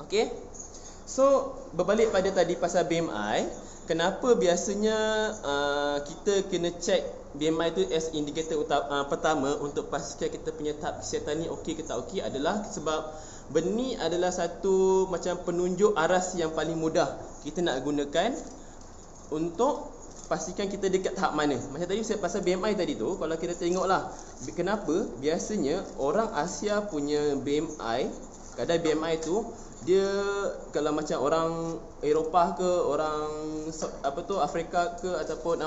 Okey. So berbalik pada tadi pasal BMI, kenapa biasanya kita kena check BMI tu as indikator pertama untuk pastikan kita punya tahap kesihatan ni okey ke tak okey adalah sebab benda ni adalah satu macam penunjuk aras yang paling mudah kita nak gunakan untuk pastikan kita dekat tahap mana. Macam tadi saya pasal BMI tadi tu, kalau kita tengoklah kenapa biasanya orang Asia punya BMI, kadar BMI tu dia kalau macam orang Eropah ke, orang Afrika ke ataupun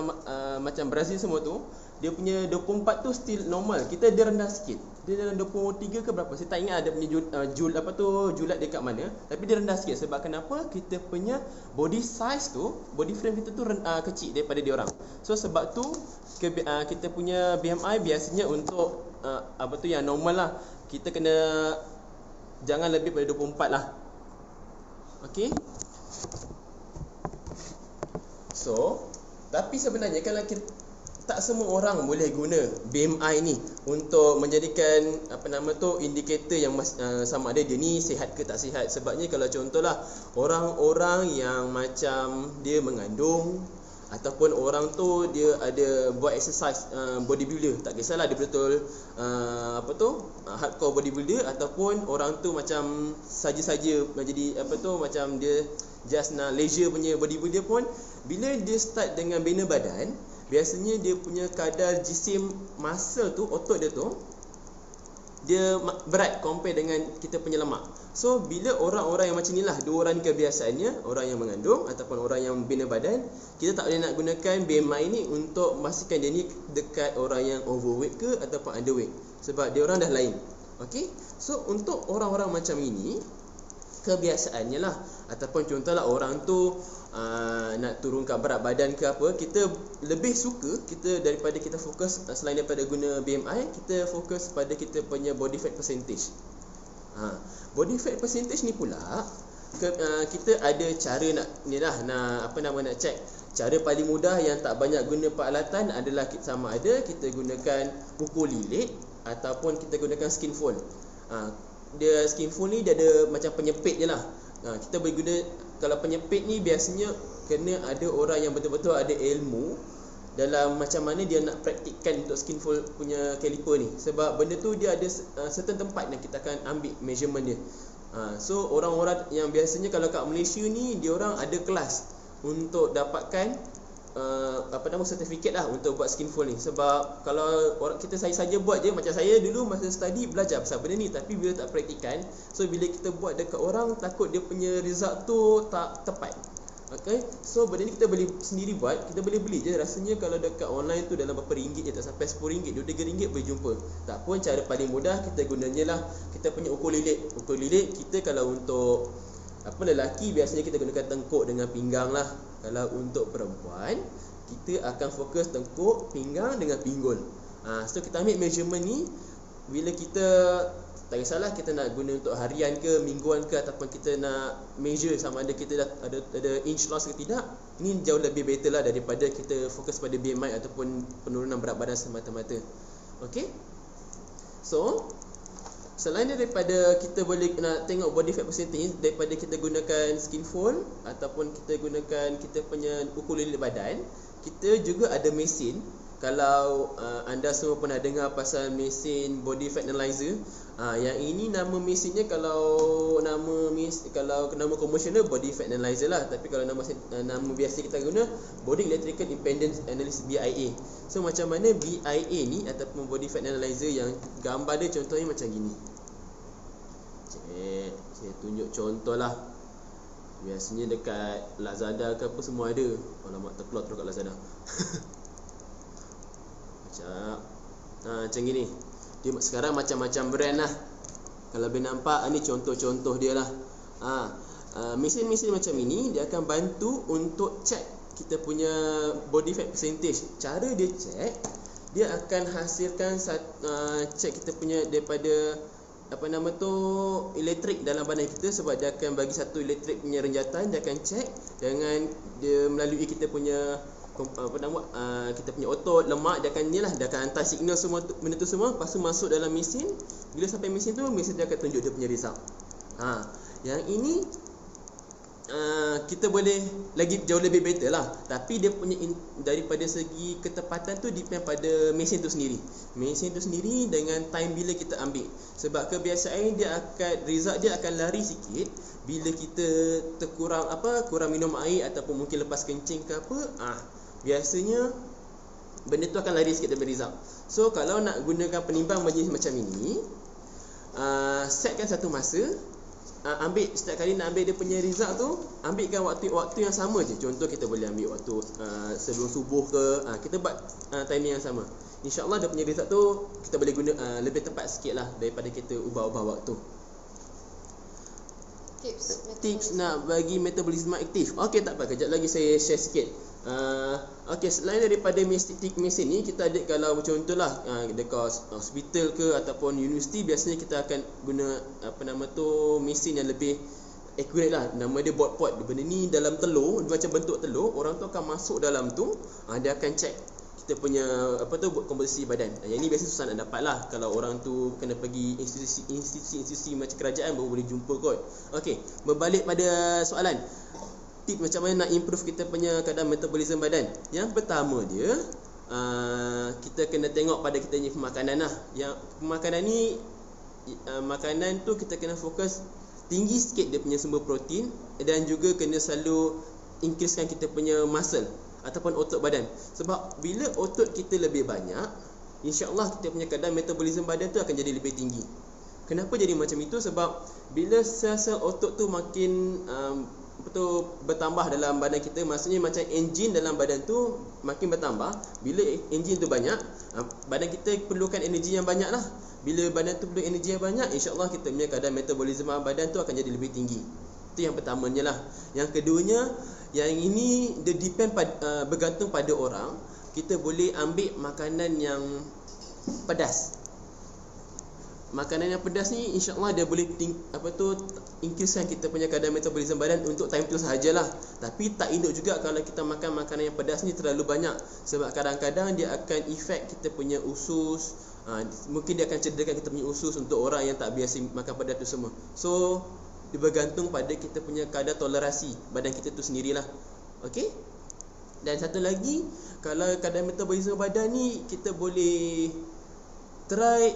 macam Brazil semua tu, dia punya 24 tu still normal. Kita dia rendah sikit. Dia dalam 23 ke berapa? Saya tak ingat ada punya julat dekat mana, tapi dia rendah sikit. Sebab kenapa? Kita punya body size tu, body frame kita tu kecil daripada dia orang. So sebab tu kita punya BMI biasanya untuk yang normal lah. Kita kena jangan lebih pada 24 lah. Okey. So, tapi sebenarnya kalau kita, tak semua orang boleh guna BMI ni untuk menjadikan indikator yang sama ada dia ni sihat ke tak sihat. Sebabnya kalau contohlah orang-orang yang macam dia mengandung ataupun orang tu dia ada buat exercise bodybuilder, tak kisahlah dia betul hardcore bodybuilder ataupun orang tu macam saja-saja jadi macam dia just nak leisure punya bodybuilder pun, bila dia start dengan bina badan, biasanya dia punya kadar jisim muscle tu, otot dia tu dia berat compare dengan kita punya lemak. So bila orang-orang yang macam inilah, dua orang ni kebiasaannya, orang yang mengandung ataupun orang yang bina badan, kita tak boleh nak gunakan BMI ni untuk memastikan dia ni dekat orang yang overweight ke ataupun underweight, sebab dia orang dah lain. Okey. So untuk orang-orang macam ini, kebiasaannya lah, ataupun contohlah orang tu nak turunkan berat badan ke apa, kita lebih suka daripada kita fokus selain daripada guna BMI, kita fokus pada kita punya body fat percentage. Body fat percentage ni pula kita ada cara nak check. Cara paling mudah yang tak banyak guna peralatan adalah sama ada kita gunakan ukur lilit ataupun kita gunakan skin fold. Dia skin fold ni dia ada macam penyepit je lah. Kita boleh guna. Kalau penyepit ni biasanya kena ada orang yang betul-betul ada ilmu dalam macam mana dia nak praktikkan untuk skin fold punya caliper ni. Sebab benda tu dia ada certain tempat yang kita akan ambil measurement dia. So orang-orang yang biasanya kalau kat Malaysia ni, dia orang ada kelas untuk dapatkan sertifikat lah untuk buat skin fold ni. Sebab kalau orang kita saja buat je, macam saya dulu masa study belajar pasal benda ni, tapi bila tak praktikan, so bila kita buat dekat orang, takut dia punya result tu tak tepat. Okay, so benda ni kita boleh sendiri buat, kita boleh beli je. Rasanya kalau dekat online tu dalam berapa ringgit je, tak sampai RM10, RM2-3 boleh jumpa. Tak pun, cara paling mudah kita gunanya lah kita punya ukur lilit. Ukur lilit kita kalau untuk lelaki biasanya kita gunakan tengkuk dengan pinggang lah. Kalau untuk perempuan, kita akan fokus tengkuk, pinggang dengan pinggul. So kita ambil measurement ni. Bila kita, tak kisahlah kita nak guna untuk harian ke, mingguan ke, ataupun kita nak measure sama ada kita dah ada inch loss ke tidak, ini jauh lebih better lah daripada kita fokus pada BMI ataupun penurunan berat badan semata-mata. Okay. So selain daripada kita boleh nak tengok body fat percentage, daripada kita gunakan skin fold ataupun kita gunakan kita punya ukur lilit badan, kita juga ada mesin. Kalau anda semua pernah dengar pasal mesin body fat analyzer, yang ini nama mesinnya, kalau nama komersialnya body fat analyzer lah, tapi kalau nama biasa kita guna body electrical impedance analysis, BIA. So macam mana BIA ni ataupun body fat analyzer, yang gambar dia contohnya macam gini. Saya tunjuk contoh lah. Biasanya dekat Lazada ke apa semua ada. Alamak, terkeluar terus kat Lazada. Macam gini. Dia sekarang macam-macam brand lah. Kalau boleh nampak, ni contoh-contoh dia lah. Mesin-mesin macam ini, dia akan bantu untuk check kita punya body fat percentage. Cara dia check, dia akan hasilkan check kita punya daripada elektrik dalam badan kita. Sebab dia akan bagi satu elektrik punya renjatan, dia akan check dengan dia melalui kita punya kita punya otot, lemak, dia akan hantar signal semua benda tu semua, lepas tu masuk dalam mesin. Bila sampai mesin tu, mesin dia akan tunjuk dia punya result. Yang ini kita boleh lagi jauh lebih better lah. Tapi dia punya daripada segi ketepatan tu depend pada mesin tu sendiri. Mesin tu sendiri dengan time bila kita ambil. Sebab kebiasaan result dia akan lari sikit bila kita kurang minum air ataupun mungkin lepas kencing ke apa. Biasanya benda tu akan lari sikit daripada result. So kalau nak gunakan penimbang jenis macam ini, setkan satu masa, ambil setiap kali nak ambil dia punya result tu, ambilkan waktu yang sama je. Contoh kita boleh ambil waktu sebelum subuh ke, kita buat timing yang sama. InsyaAllah dia punya result tu kita boleh guna lebih tepat sikit lah daripada kita ubah-ubah waktu. Tips nak bagi metabolisme aktif. Okey, tak apa, kejap lagi saya share sikit. Okey, selain daripada mesin ni, kita ada kalau contohlah dekat hospital ke ataupun universiti, biasanya kita akan guna mesin yang lebih accurate lah. Nama dia board pot. Benda ni dalam telur, dia macam bentuk telur. Orang tu akan masuk dalam tu, dia akan check kita punya komposisi badan. Yang ni biasa susah nak dapat lah. Kalau orang tu kena pergi institusi macam kerajaan baru boleh jumpa kot. Okey, berbalik pada soalan, tip macam mana nak improve kita punya kadar metabolisme badan. Yang pertama dia, kita kena tengok pada kita punya pemakanan lah. Yang pemakanan ni, makanan tu kita kena fokus tinggi sikit dia punya sumber protein, dan juga kena selalu increasekan kita punya muscle ataupun otot badan. Sebab bila otot kita lebih banyak, insya-Allah kita punya kadar metabolisme badan tu akan jadi lebih tinggi. Kenapa jadi macam itu? Sebab bila sel-sel otot tu makin bertambah dalam badan kita, maksudnya macam enjin dalam badan tu makin bertambah. Bila enjin tu banyak, badan kita perlukan energi yang banyak lah. Bila badan tu perlu energi yang banyak, insya-Allah kita punya kadar metabolisme badan tu akan jadi lebih tinggi. Itu yang pertamanya lah. Yang keduanya, yang ini dia bergantung pada orang. Kita boleh ambil makanan yang pedas. Makanan yang pedas ni insya-Allah dia boleh increasekan kita punya kadar metabolisme badan untuk time tu sahajalah. Tapi tak elok juga kalau kita makan makanan yang pedas ni terlalu banyak, sebab kadang-kadang dia akan efek kita punya usus. Mungkin dia akan cederakan kita punya usus untuk orang yang tak biasa makan pedas tu semua. So dia bergantung pada kita punya kadar tolerasi badan kita tu sendirilah. Okey? Dan satu lagi, kalau kadar metabolisme badan ni, kita boleh try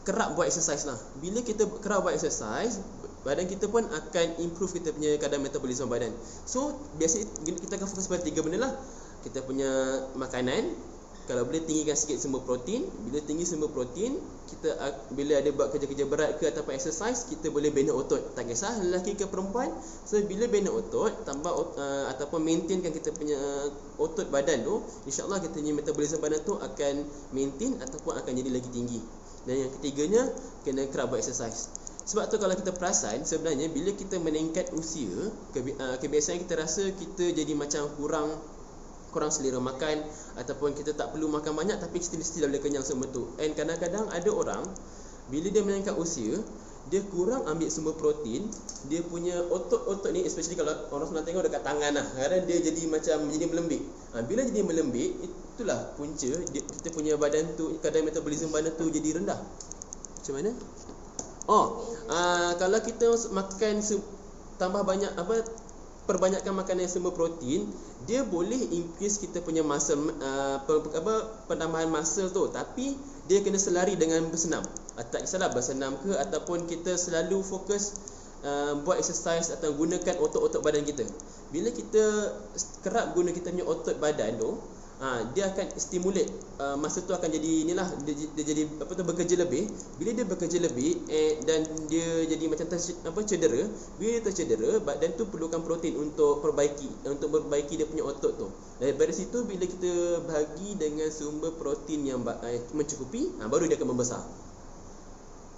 kerap buat exercise lah. Bila kita kerap buat exercise, badan kita pun akan improve kita punya kadar metabolisme badan. So biasa kita akan fokus pada 3 benda lah. Kita punya makanan, kalau boleh tinggikan sikit sumber protein. Bila tinggi sumber protein, kita bila ada buat kerja-kerja berat ke ataupun exercise, kita boleh bina otot. Tak kisah lelaki ke perempuan. So bila bina otot, tambah ataupun maintainkan kita punya otot badan tu, insya-Allah kita punya metabolisme badan tu akan maintain ataupun akan jadi lagi tinggi. Dan yang ketiganya, kena kerap buat exercise. Sebab tu kalau kita perasan, sebenarnya bila kita meningkat usia, kebiasaan kita rasa kita jadi macam kurang selera makan, ataupun kita tak perlu makan banyak tapi still dah boleh kenyang semua tu. And kadang-kadang ada orang bila dia meningkat usia, dia kurang ambil sumber protein, dia punya otot-otot ni, especially kalau orang senang tengok dekat tangan lah, kadang dia jadi macam melembik. Bila jadi melembik, itulah punca kita punya badan tu, kadar metabolisme badan tu jadi rendah. Macam mana? Kalau kita makan tambah banyak perbanyakkan makanan yang sumber protein, dia boleh increase kita punya muscle, penambahan muscle tu, tapi dia kena selari dengan bersenam. Tak kisahlah bersenam ke ataupun kita selalu fokus buat exercise atau gunakan otot-otot badan kita. Bila kita kerap guna kita punya otot badan tu, dia akan stimulate, masa tu akan jadi inilah, dia jadi bekerja lebih. Bila dia bekerja lebih dan dia jadi macam cedera, bila dia tercedera, badan tu perlukan protein untuk perbaiki dia punya otot tu. Daripada situ, bila kita bahagi dengan sumber protein yang mencukupi, baru dia akan membesar.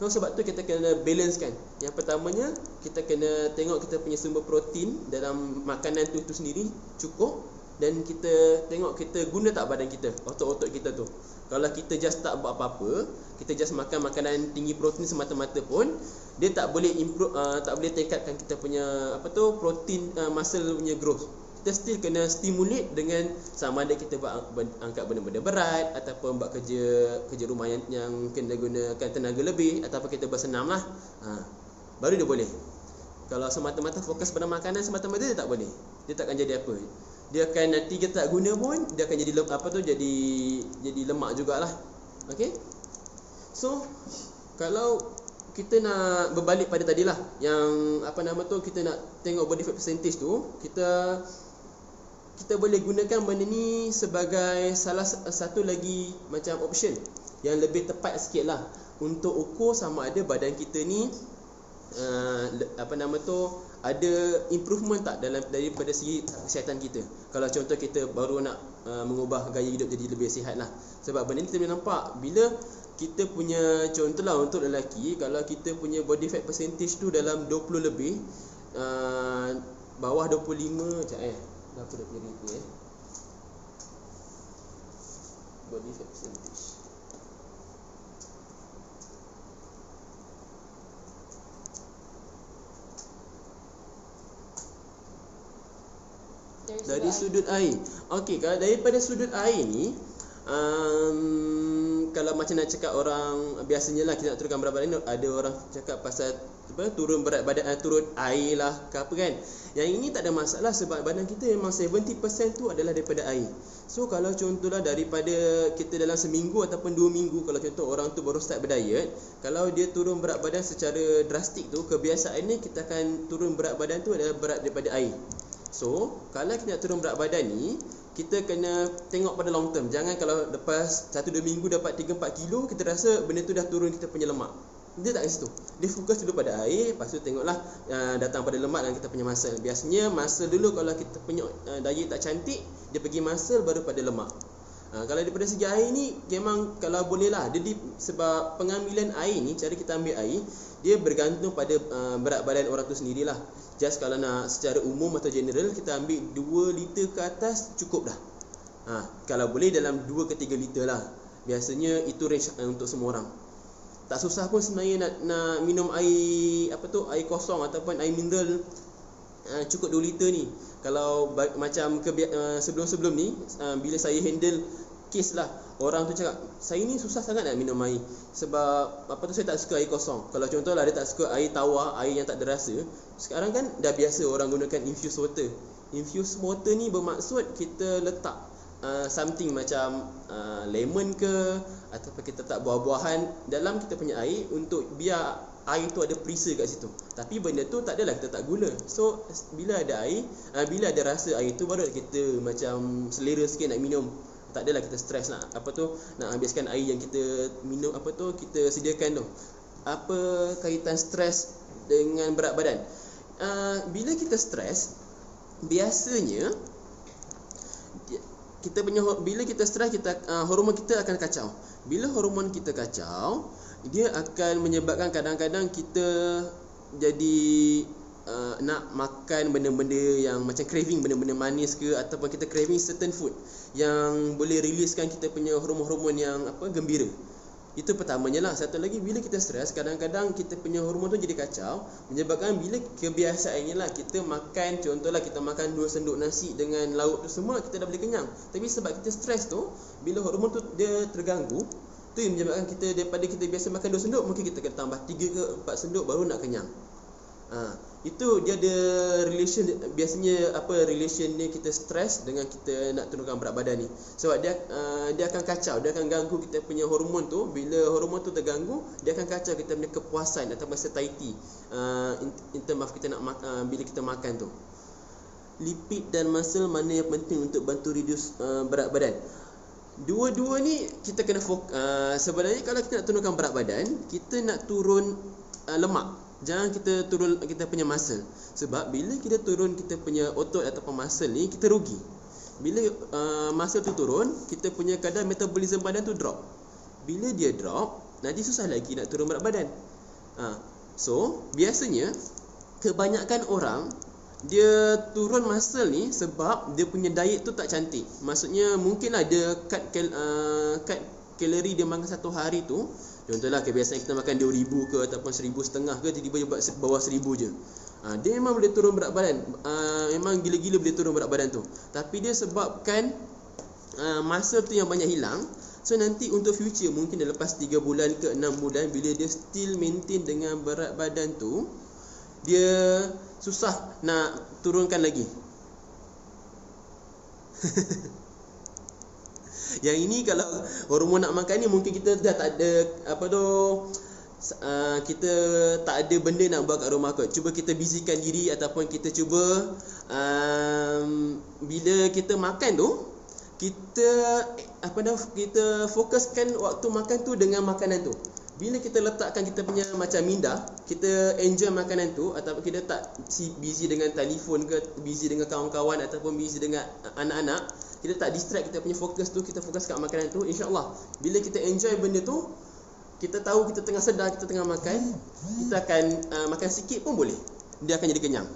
So sebab tu kita kena balancekan. Yang pertamanya, kita kena tengok kita punya sumber protein dalam makanan tu sendiri cukup. Dan kita tengok kita guna tak badan kita, otot-otot kita tu. Kalau kita just tak buat apa-apa, kita just makan makanan tinggi protein semata-mata pun, dia tak boleh improve, tak boleh tingkatkan kita punya protein muscle punya growth. Kita still kena stimulate dengan sama ada kita angkat benda-benda berat, ataupun buat kerja rumah yang kena gunakan tenaga lebih, ataupun kita bersenam lah. Baru dia boleh. Kalau semata-mata fokus pada makanan semata-mata dia tak boleh. Dia takkan jadi apa. Dia akan nanti kita tak guna pun dia akan jadi jadi lemak jugalah. Okey. So kalau kita nak berbalik pada tadilah yang kita nak tengok body fat percentage tu, kita boleh gunakan benda ni sebagai salah satu lagi macam option yang lebih tepat sikit lah untuk ukur sama ada badan kita ni ada improvement tak daripada segi kesihatan kita. Kalau contoh kita baru nak mengubah gaya hidup jadi lebih sihat lah. Sebab benda ni kita boleh nampak bila kita punya, contohlah untuk lelaki, kalau kita punya body fat percentage tu dalam 20 lebih, bawah 25 berapa dia punya rate ni body fat percentage. Dari sudut air. Okey, kalau daripada sudut air ni, kalau macam nak cakap orang biasanya lah kita nak turunkan berat badan, ada orang cakap pasal turun berat badan, turun air lah ke apa kan. Yang ini tak ada masalah sebab badan kita memang 70% tu adalah daripada air. So kalau contohlah daripada kita dalam seminggu ataupun 2 minggu, kalau contoh orang tu baru start berdiet, kalau dia turun berat badan secara drastik tu, kebiasaannya kita akan turun berat badan tu adalah berat daripada air. So kalau kita nak turun berat badan ni, kita kena tengok pada long term. Jangan kalau lepas 1-2 minggu dapat 3-4 kilo, kita rasa benda tu dah turun kita punya lemak. Dia tak ke situ. Dia fokus dulu pada air, lepas tu tengoklah datang pada lemak dan kita punya muscle. Biasanya muscle dulu, kalau kita punya diet tak cantik, dia pergi muscle baru pada lemak. Kalau daripada segi air ni, memang kalau boleh lah, sebab pengambilan air ni, cara kita ambil air, dia bergantung pada berat badan orang tu sendirilah. Just kalau nak secara umum atau general, kita ambil 2 liter ke atas cukup dah. Kalau boleh dalam 2 ke 3 liter lah. Biasanya itu range untuk semua orang. Tak susah pun sebenarnya nak minum air air kosong ataupun air mineral cukup 2 liter ni. Kalau macam sebelum-sebelum ni, bila saya handle kes lah, orang tu cakap, saya ni susah sangat nak minum air sebab saya tak suka air kosong. Kalau contohlah dia tak suka air tawar, air yang tak ada rasa. Sekarang kan dah biasa orang gunakan infused water. Infused water ni bermaksud kita letak something macam lemon ke, ataupun kita tak buah-buahan dalam kita punya air untuk biar air tu ada perisa kat situ. Tapi benda tu tak adalah kita tak gula. So bila ada air, bila ada rasa air tu, baru kita macam selera sikit nak minum. Tak adalah kita stres nak nak habiskan air yang kita minum kita sediakan tu. Apa kaitan stres dengan berat badan? Bila kita stres, biasanya bila kita stres, hormon kita akan kacau. Bila hormon kita kacau, dia akan menyebabkan kadang-kadang kita jadi nak makan benda-benda yang macam craving benda-benda manis ke, ataupun kita craving certain food yang boleh releasekan kita punya hormon-hormon yang gembira. Itu pertamanya lah. Satu lagi, bila kita stres, kadang-kadang kita punya hormon tu jadi kacau, menyebabkan bila kebiasaannya lah kita makan, contohlah kita makan 2 sendok nasi dengan lauk tu semua, kita dah boleh kenyang. Tapi sebab kita stres tu, bila hormon tu dia terganggu, tu yang menyebabkan kita, daripada kita biasa makan 2 sendok, mungkin kita kena tambah 3 ke 4 sendok baru nak kenyang. Itu dia ada relation, biasanya relation ni kita stres dengan kita nak turunkan berat badan ni. Sebab dia akan kacau, dia akan ganggu kita punya hormon tu. Bila hormon tu terganggu, dia akan kacau kita punya kepuasan atau satiety in term of kita nak bila kita makan tu. Lipid dan muscle mana yang penting untuk bantu reduce berat badan? Dua-dua ni kita kena sebenarnya kalau kita nak turunkan berat badan, kita nak turun lemak. Jangan kita turun kita punya muscle. Sebab bila kita turun kita punya otot ataupun muscle ni, kita rugi. Bila muscle tu turun, kita punya kadar metabolism badan tu drop. Bila dia drop, nanti susah lagi nak turun berat badan. So biasanya kebanyakan orang dia turun muscle ni sebab dia punya diet tu tak cantik. Maksudnya mungkinlah dia cut kalori dia makan satu hari tu. Contohlah kebiasaan kita makan 2,000 ke ataupun 1,500 ke, tiba-tiba buat bawah 1,000 je. Dia memang boleh turun berat badan. Memang gila-gila boleh turun berat badan tu. Tapi dia sebabkan masa tu yang banyak hilang. So nanti untuk future, mungkin dah lepas 3 bulan ke 6 bulan, bila dia still maintain dengan berat badan tu, dia susah nak turunkan lagi. Yang ini kalau hormon nak makan ni mungkin kita dah tak ada kita tak ada benda nak buat kat rumah kot. Cuba kita busykan diri ataupun kita cuba bila kita makan tu kita kita fokuskan waktu makan tu dengan makanan tu. Bila kita letakkan kita punya macam minda, kita enjoy makanan tu ataupun kita tak busy dengan telefon ke, busy dengan kawan-kawan ataupun busy dengan anak-anak, kita tak distract kita punya fokus tu, kita fokus kat makanan tu, insya-Allah bila kita enjoy benda tu, kita tahu kita tengah sedar kita tengah makan, kita akan makan sikit pun boleh, dia akan jadi kenyang.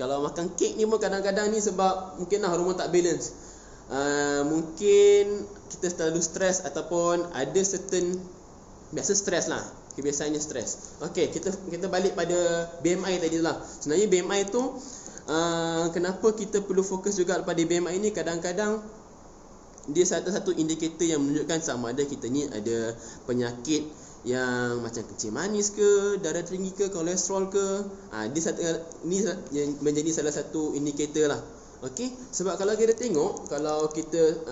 Kalau makan kek ni pun kadang-kadang ni sebab mungkin hormon tak balance, mungkin kita terlalu stres ataupun ada certain biasa stres lah, kebiasaannya stres. Okey, kita balik pada BMI tadi lah. Sebenarnya BMI tu kenapa kita perlu fokus juga pada BMI ni, kadang-kadang dia satu-satu indikator yang menunjukkan sama ada kita ni ada penyakit yang macam kencing manis ke, darah tinggi ke, kolesterol ke. Ni yang menjadi salah satu indikator lah. Okey, sebab kalau kita tengok, kalau kita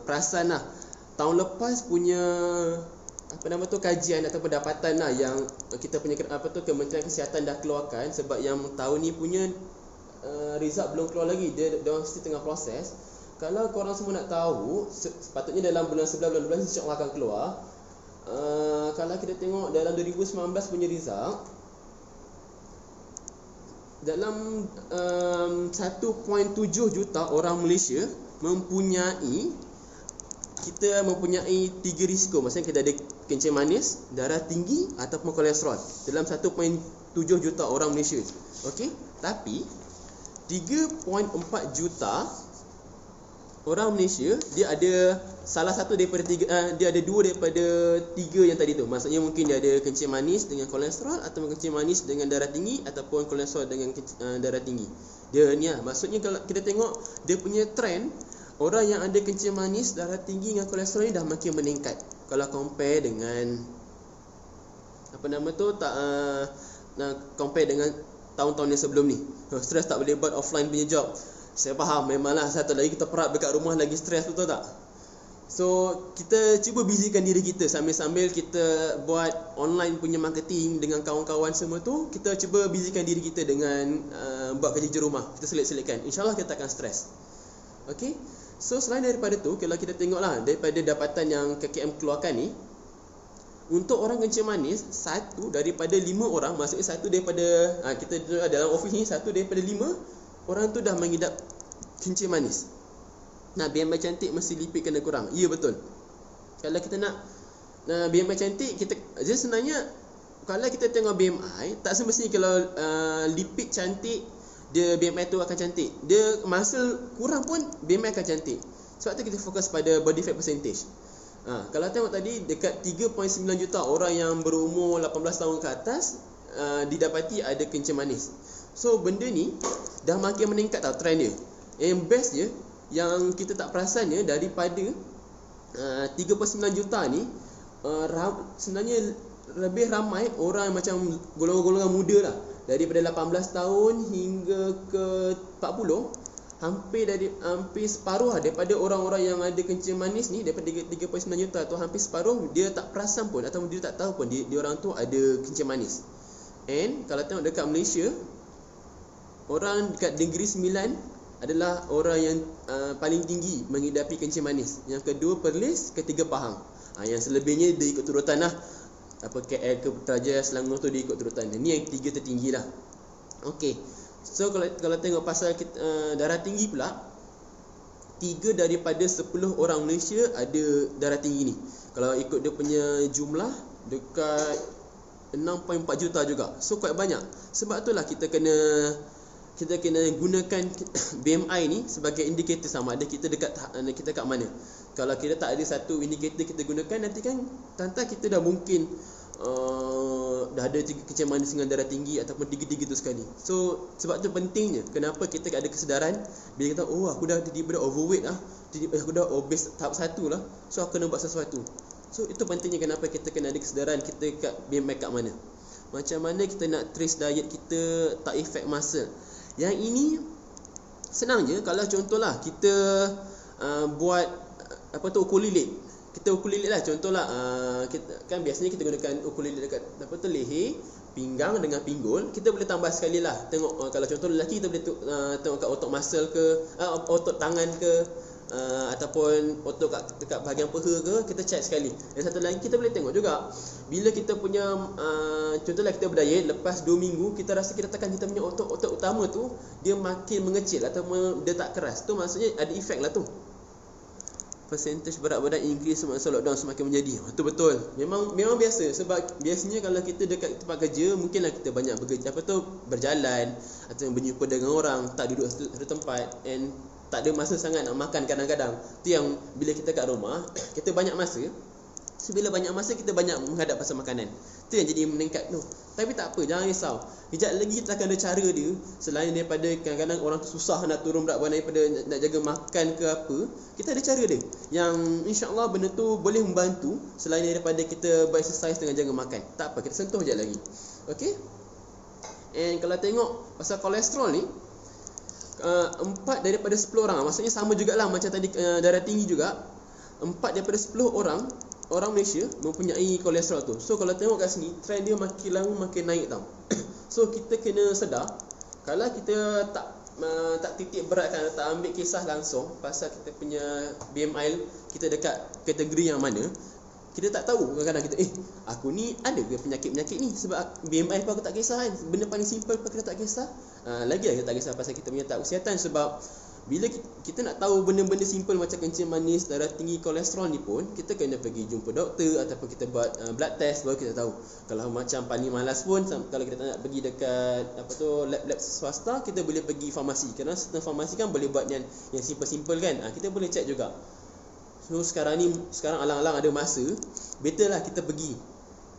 perasan lah, tahun lepas punya kajian atau pendapatan lah yang kita punya Kementerian Kesihatan dah keluarkan, sebab yang tahun ni punya result belum keluar lagi, dia masih tengah proses. Kalau korang semua nak tahu, sepatutnya dalam bulan 11 bulan 12 insya-Allah akan keluar. Kalau kita tengok dalam 2019 punya result, dalam 1.7 juta orang Malaysia mempunyai 3 risiko. Maksudnya kita ada kencing manis, darah tinggi ataupun kolesterol dalam 1.7 juta orang Malaysia. Okey, tapi 3.4 juta orang Malaysia dia ada salah satu daripada dia ada 2 daripada 3 yang tadi tu. Maksudnya mungkin dia ada kencing manis dengan kolesterol, atau kencing manis dengan darah tinggi, ataupun kolesterol dengan darah tinggi. Dia ni lah. Maksudnya kalau kita tengok dia punya trend, orang yang ada kencing manis, darah tinggi dengan kolesterol ni dah makin meningkat. Kalau compare dengan compare dengan tahun-tahun yang sebelum ni. Stres tak boleh buat offline punya job. Saya faham, memanglah satu lagi kita perap dekat rumah lagi stres, betul tak? So kita cuba busykan diri kita sambil-sambil kita buat online punya marketing dengan kawan-kawan semua tu, kita cuba busykan diri kita dengan buat kerja rumah. Kita selit-selitkan, InsyaAllah kita akan stres. Okay, so selain daripada tu, kalau kita tengoklah daripada dapatan yang KKM keluarkan ni, untuk orang kencing manis, 1 daripada 5 orang, maksudnya 1 daripada kita dalam office ni, 1 daripada 5 orang tu dah mengidap kencing manis. Nah, BMI cantik mesti lipid kena kurang. Ya, betul. Kalau kita nak BMI cantik, jadi sebenarnya kalau kita tengok BMI, tak semestinya kalau lipid cantik, dia BMI tu akan cantik. Dia muscle kurang pun BMI akan cantik. Sebab tu kita fokus pada body fat percentage. Kalau tengok tadi, dekat 3.9 juta orang yang berumur 18 tahun ke atas didapati ada kencing manis. So benda ni dah makin meningkat tau trend dia. Yang best dia, yang kita tak perasannya, daripada 3.9 juta ni sebenarnya lebih ramai orang macam golongan-golongan muda lah, daripada 18 tahun hingga ke 40. Hampir separuh lah daripada orang-orang yang ada kencing manis ni, daripada 3.9 juta tu, hampir separuh dia tak perasan pun atau dia tak tahu pun dia orang tu ada kencing manis. And kalau tengok dekat Malaysia, orang dekat negeri 9 adalah orang yang paling tinggi mengidapi kencing manis. Yang kedua Perlis, ketiga Pahang. Yang selebihnya dia ikut turutan lah. KL ke Putrajaya, Selangor tu dia ikut turutan. Ini yang 3 tertinggi lah. Okey. So kalau tengok pasal darah tinggi pula, 3 daripada 10 orang Malaysia ada darah tinggi ni. Kalau ikut dia punya jumlah, dekat 6.4 juta juga. So quite banyak. Sebab itulah kita kena gunakan BMI ni sebagai indikator sama ada kita kita kat mana. Kalau kita tak ada satu indikator kita gunakan, nanti kan tantang kita dah mungkin dah ada kencing manis dengan darah tinggi ataupun tiga-tiga tu sekali. So sebab tu pentingnya kenapa kita ada kesedaran bila kita aku dah tiba-tiba overweight aku dah obese tahap 1 lah, so aku kena buat sesuatu. So itu pentingnya kenapa kita kena ada kesedaran kita kat BMI kat mana. macam mana kita nak trace diet kita tak effect muscle. Yang ini senang je. Kalau contohlah kita buat ukur lilit. Kita ukur lilit lah, contohlah kita, kan biasanya kita gunakan ukur lilit dekat leher, pinggang dengan pinggul. Kita boleh tambah sekali lah. Tengok kalau contoh lelaki, kita boleh tengok kat otot muscle ke, otot tangan ke, ataupun otot dekat bahagian peha ke, kita check sekali. Dan satu lagi kita boleh tengok juga, bila kita punya contohlah kita berdiet, lepas 2 minggu kita rasa kita tekan kita punya otot utama tu, dia makin mengecil atau dia tak keras. Tu maksudnya ada efek lah tu. Percentage berat badan increase semasa lockdown semakin menjadi. Itu betul. Memang biasa, sebab biasanya kalau kita dekat tempat kerja, mungkinlah kita banyak berjalan atau berjumpa dengan orang, tak duduk satu tempat, and tak ada masa sangat nak makan kadang-kadang. Tu yang bila kita kat rumah, kita banyak masa. So, bila banyak masa, kita banyak menghadap pasal makanan. Tu yang jadi meningkat tu. Tapi tak apa, jangan risau. Kejap lagi kita akan ada cara dia. Selain daripada kadang-kadang orang susah nak turun berat badan daripada nak jaga makan ke apa, kita ada cara dia yang insya-Allah benda tu boleh membantu selain daripada kita exercise dengan jaga makan. Tak apa, kita sentuh kejap lagi. Okey? And kalau tengok pasal kolesterol ni, 4 daripada 10 orang, maksudnya sama jugalah macam tadi darah tinggi juga. 4 daripada 10 orang Malaysia mempunyai kolesterol tu. So kalau tengok kat sini, trend dia makin lama makin naik tau. So kita kena sedar, kalau kita tak titik beratkan, tak ambil kisah langsung pasal kita punya BMI kita dekat kategori yang mana, kita tak tahu. Kadang-kadang kita aku ni ada ke penyakit-penyakit ni, sebab BMI pun aku tak kisah kan. Benda paling simple pun kita tak kisah. Lagi kita tak kisah pasal kita punya tak kesihatan. Sebab bila kita nak tahu benda-benda simple macam kencing manis, darah tinggi, kolesterol ni pun, kita kena pergi jumpa doktor ataupun kita buat blood test, baru kita tahu. Kalau macam paling malas pun, kalau kita tak nak pergi dekat lab swasta, kita boleh pergi farmasi. Kerana certain farmasi kan boleh buat yang simple-simple kan. Kita boleh check juga. So sekarang alang-alang ada masa, better lah kita pergi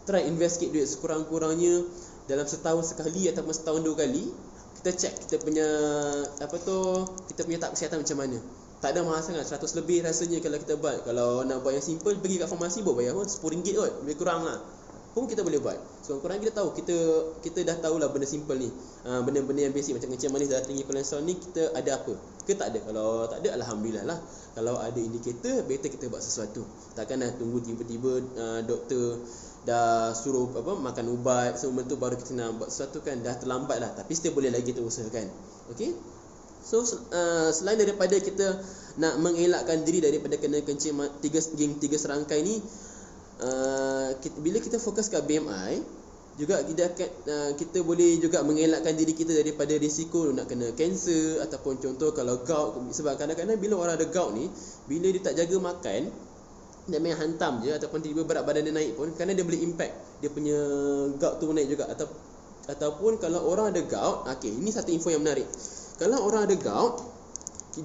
try invest sikit duit, sekurang-kurangnya dalam setahun sekali ataupun setahun 2 kali. Kita check kita punya kita punya tak kesihatan macam mana. Tak ada mahal sangat, 100 lebih rasanya kalau kita buat. Kalau nak buat yang simple, pergi kat farmasi buat bayar RM10 kot, lebih kurang lah pun kita boleh buat. So kurang kita tahu, kita dah tahulah benda simple ni. Benda-benda yang basic macam kencing manis, darah tinggi, kolesterol ni kita ada apa ke tak ada. Kalau tak ada, alhamdulillah lah. Kalau ada indikator, better kita buat sesuatu. Takkan dah tunggu tiba-tiba doktor dah suruh makan ubat semua tu baru kita nak buat sesuatu kan. Dah terlambat lah. Tapi still boleh lagi kita usahakan. Okay. So selain daripada kita nak mengelakkan diri daripada kena kencing 3 serangkai ni, bila kita fokus kat BMI juga, kita boleh juga mengelakkan diri kita daripada risiko nak kena kanser ataupun contoh kalau gout. Sebab kadang-kadang bila orang ada gout ni, bila dia tak jaga makan, dia main hantam je ataupun tiba berat badan dia naik pun, kerana dia boleh impact dia punya gout tu naik juga. Ataupun kalau orang ada gout, ini satu info yang menarik. Kalau orang ada gout,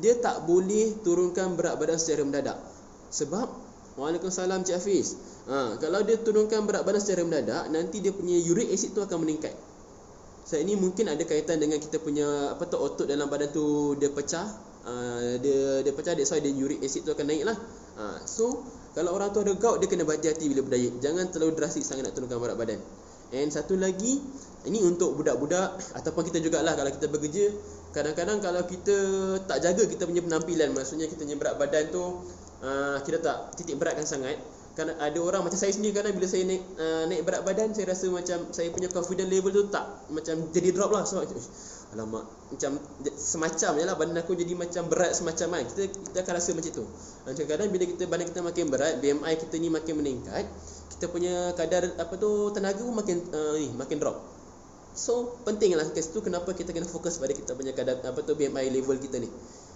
dia tak boleh turunkan berat badan secara mendadak. Sebab Waalaikumsalam Cik Hafiz, kalau dia turunkan berat badan secara mendadak, nanti dia punya uric acid tu akan meningkat. So ini mungkin ada kaitan dengan kita punya otot dalam badan tu dia pecah. Dia pecah, that's why dia uric acid tu akan naik lah. So kalau orang tu ada gout, dia kena berhati-hati bila berdiet. Jangan terlalu drastik sangat nak turunkan berat badan. And satu lagi, ini untuk budak-budak ataupun kita jugalah kalau kita bekerja. Kadang-kadang kalau kita tak jaga kita punya penampilan, maksudnya kita punya berat badan tu kita tak titik beratkan sangat. Kerana ada orang macam saya sendiri, kadang bila saya naik berat badan, saya rasa macam saya punya confidence level tu tak macam jadi drop lah. So alamak, macam semacam je lah badan aku jadi macam berat semacam kan. Kita akan rasa macam tu. Kadang-kadang bila badan kita makin berat, BMI kita ni makin meningkat, kita punya kadar tenaga pun makin drop. So penting lah kat situ kenapa kita kena fokus pada kita punya kadar BMI level kita ni.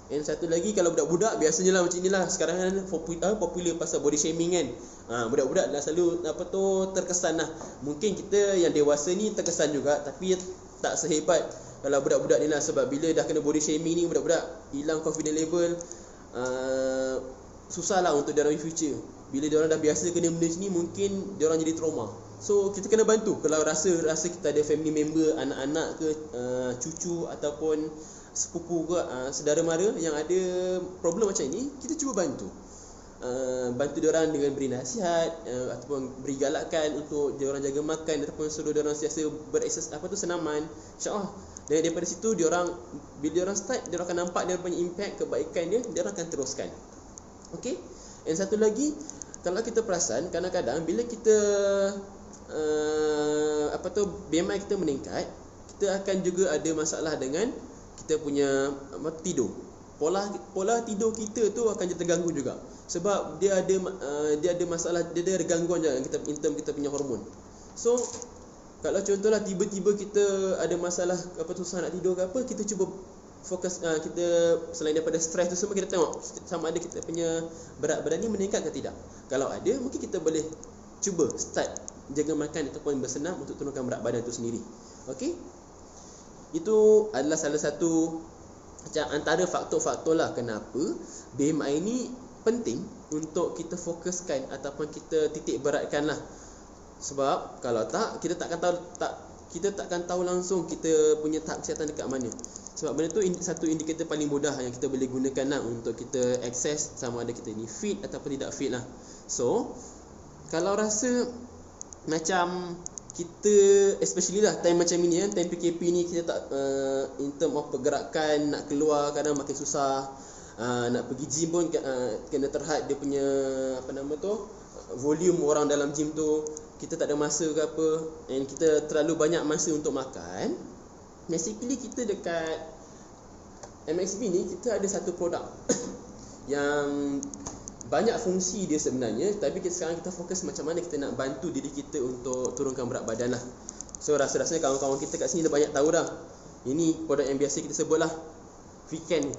And satu lagi, kalau budak-budak biasanya lah macam inilah. Sekarang kan popular pasal body shaming kan. Budak-budak dah selalu terkesan lah. Mungkin kita yang dewasa ni terkesan juga, tapi tak sehebat kalau budak-budak ni lah. Sebab bila dah kena body shaming ni, budak-budak hilang confidence level, susah lah untuk diorang in future. Bila diorang dah biasa kena benda ni, mungkin diorang jadi trauma. So kita kena bantu. Kalau rasa kita ada family member, anak-anak ke, cucu ataupun sepupu ke, saudara mara yang ada problem macam ni, kita cuba bantu. bantu diorang dengan beri nasihat, ataupun beri galakan untuk diorang jaga makan, ataupun suruh diorang sentiasa berekses senaman, insya-Allah daripada situ diorang, bila diorang start, diorang akan nampak dia punya impact, kebaikan dia, diorang akan teruskan. Okey. Dan satu lagi, kalau kita perasan kadang-kadang bila kita BMI kita meningkat, kita akan juga ada masalah dengan kita punya tidur. Pola tidur kita tu akan terganggu juga. Sebab dia ada masalah, dia ada gangguan juga in term kita punya hormon. So kalau contohlah tiba-tiba kita ada masalah susah nak tidur ke apa, kita cuba fokus, kita selain daripada stres tu semua, kita tengok sama ada kita punya berat badan ni meningkat ke tidak. Kalau ada, mungkin kita boleh cuba start jaga makan ataupun bersenam untuk turunkan berat badan tu sendiri. Okey. Itu adalah salah satu antara faktor-faktor lah kenapa BMI ni penting untuk kita fokuskan ataupun kita titik beratkan lah. Sebab kalau tak, kita takkan tahu langsung kita punya tahap kesihatan dekat mana. Sebab benda tu satu indikator paling mudah yang kita boleh gunakan lah untuk kita akses sama ada kita ni fit ataupun tidak fit lah. So kalau rasa macam kita, especially lah time macam ini kan, time PKP ni, kita tak in term of pergerakan, nak keluar kadang makin susah, nak pergi gym pun kena terhad dia punya volume orang dalam gym tu, kita tak ada masa ke apa, and kita terlalu banyak masa untuk makan. Basically kita dekat MXB ni kita ada satu produk yang banyak fungsi dia sebenarnya, tapi sekarang kita fokus macam mana kita nak bantu diri kita untuk turunkan berat badan lah. So rasa-rasanya kawan-kawan kita kat sini dah banyak tahu dah. Ini produk yang biasa kita sebut lah, Viken.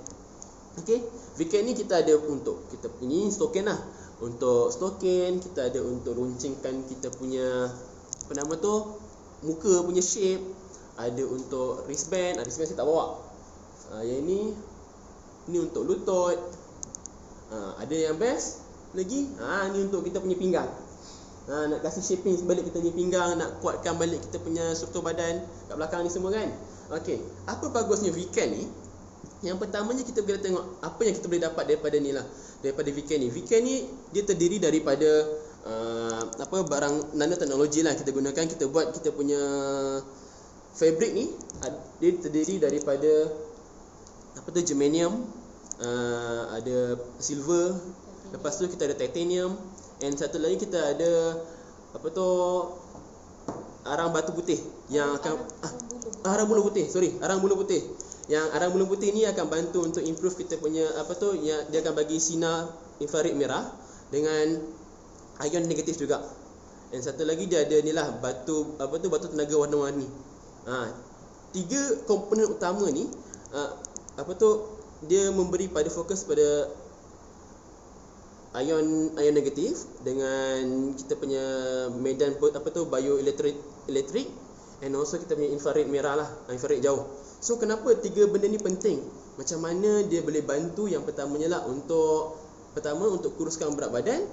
Okay, Viken ni kita ada untuk kita, ini stoken lah. Untuk stoken, kita ada untuk runcingkan kita punya muka punya shape. Ada untuk wristband, wristband saya tak bawa. Yang ini untuk lutut. Ada yang best lagi, ni untuk kita punya pinggang. Nak kasih shaping balik kita punya pinggang, nak kuatkan balik kita punya struktur badan kat belakang ni semua kan. Okey, apa bagusnya Viken ni? Yang pertamanya kita boleh tengok apa yang kita boleh dapat daripada ni lah, daripada Viken ni. Viken ni dia terdiri daripada barang nanoteknologi lah kita gunakan. Kita buat kita punya fabric ni, dia terdiri daripada germanium, ada silver, lepas tu kita ada titanium, and satu lagi kita ada arang batu putih yang akan arang bulu putih. Yang arang bulu putih ni akan bantu untuk improve kita punya yang dia akan bagi sinar infrared merah dengan ion negatif juga. Dan satu lagi dia ada ni lah batu tenaga warna-warni. 3 komponen utama ni dia memberi pada fokus pada ion negatif dengan kita punya medan bioelectric, and also kita punya infrared merah lah, infrared jauh. So kenapa 3 benda ni penting? Macam mana dia boleh bantu? Yang pertamanya lah untuk kuruskan berat badan,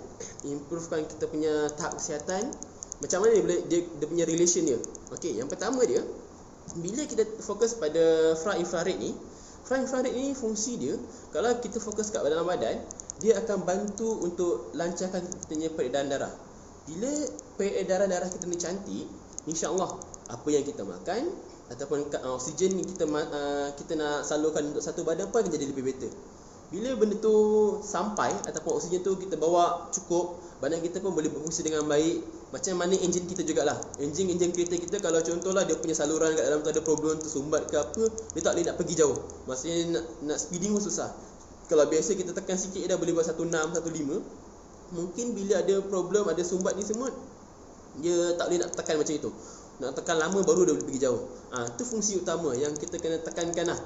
improvekan kita punya tahap kesihatan. Macam mana dia punya relation dia? Okey, yang pertama dia, bila kita fokus pada infrared ni fungsi dia, kalau kita fokus kat dalam badan, dia akan bantu untuk lancarkan kita punya peredaran darah. Bila peredaran darah kita ni cantik, insya-Allah apa yang kita makan ataupun oksigen ni kita nak salurkan untuk satu badan pun akan jadi lebih better. Bila benda tu sampai ataupun oksigen tu kita bawa cukup, badan kita pun boleh berfungsi dengan baik. Macam mana enjin kita jugalah. Enjin kereta kita, kalau contohlah dia punya saluran kat dalam tu ada problem, tersumbat ke apa, dia tak boleh nak pergi jauh. Maksudnya nak speeding pun susah. Kalau biasa kita tekan sikit dah boleh buat 16, 15. Mungkin bila ada problem, ada sumbat ni semua, dia tak boleh nak tekan macam itu. Nak tekan lama baru dia boleh pergi jauh. Itu fungsi utama yang kita kena tekankan lah.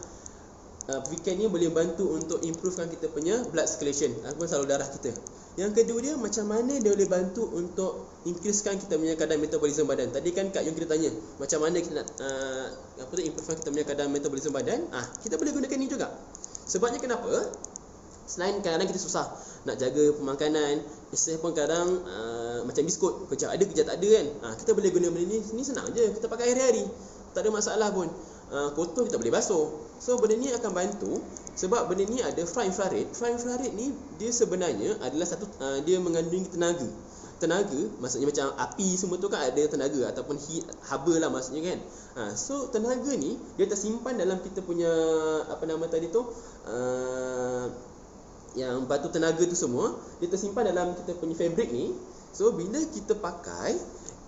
Viken ni boleh bantu untuk improvekan kita punya blood circulation ataupun salur darah kita. Yang kedua dia, macam mana dia boleh bantu untuk increasekan kita punya kadar metabolisme badan. Tadi kan Kak Yung kita tanya macam mana kita nak improvekan kita punya kadar metabolisme badan. Kita boleh gunakan ni juga. Sebabnya kenapa? Selain kadang-kadang kita susah nak jaga pemakanan, isteri pun kadang macam biskut, kejap ada kejap tak ada kan. Kita boleh guna benda ni senang je, kita pakai hari-hari, tak ada masalah pun. kotor kita boleh basuh. So benda ni akan bantu sebab benda ni ada far infrared. Far infrared ni dia sebenarnya adalah satu dia mengandungi tenaga. Tenaga maksudnya macam api semua tu kan ada tenaga ataupun heat, haba lah maksudnya kan. So tenaga ni dia tersimpan dalam kita punya apa nama tadi tu yang batu tenaga tu semua, dia tersimpan dalam kita punya fabric ni. So bila kita pakai,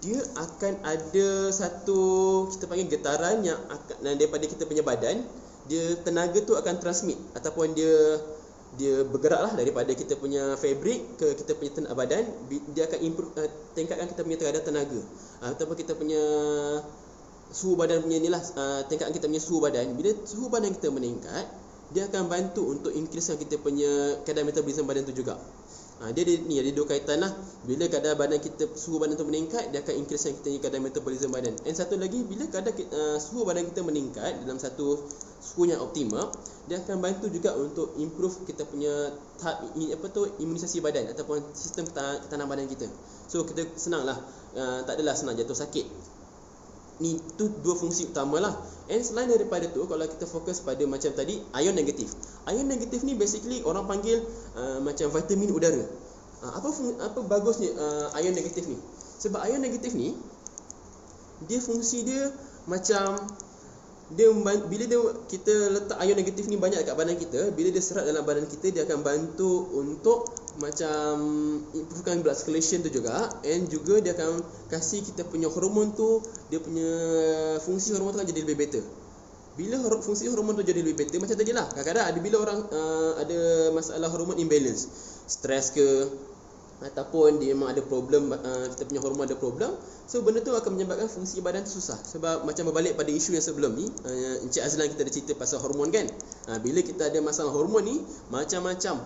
dia akan ada satu kita panggil getaran yang akan daripada kita punya badan, dia tenaga tu akan transmit ataupun dia bergeraklah daripada kita punya fabric ke kita punya badan. Dia akan improve, tingkatkan kita punya kadar tenaga ataupun kita punya suhu badan punya ni lah, tingkatkan kita punya suhu badan. Bila suhu badan kita meningkat, dia akan bantu untuk increasekan kita punya kadar metabolism badan tu juga. Dia ada dua kaitan lah. Bila kadar badan kita, suhu badan tu meningkat, dia akan increasekan kita punya kadar metabolism badan. And satu lagi, bila kadar suhu badan kita meningkat dalam satu suhu yang optimal, dia akan bantu juga untuk improve kita punya imunisasi badan ataupun sistem ketahanan badan kita. So kita senang lah, tak adalah senang jatuh sakit. Ni tu dua fungsi utama lah. And selain daripada tu, kalau kita fokus pada macam tadi, ion negatif. Ion negatif ni basically orang panggil macam vitamin udara. Apa bagusnya ion negatif ni? Sebab ion negatif ni, dia fungsi dia macam bila kita letak ion negatif ni banyak dekat badan kita, bila dia serap dalam badan kita, dia akan bantu untuk macam improvekan blood circulation tu juga. And juga dia akan kasih kita punya hormon tu, dia punya fungsi hormon tu akan jadi lebih better. Bila fungsi hormon tu jadi lebih better, macam tadi lah, kadang-kadang ada bila orang ada masalah hormon imbalance, stres ke, ataupun dia memang ada problem, kita punya hormon ada problem. So benda tu akan menyebabkan fungsi badan tu susah. Sebab macam berbalik pada isu yang sebelum ni, Encik Azlan kita ada cerita pasal hormon kan. Bila kita ada masalah hormon ni, macam-macam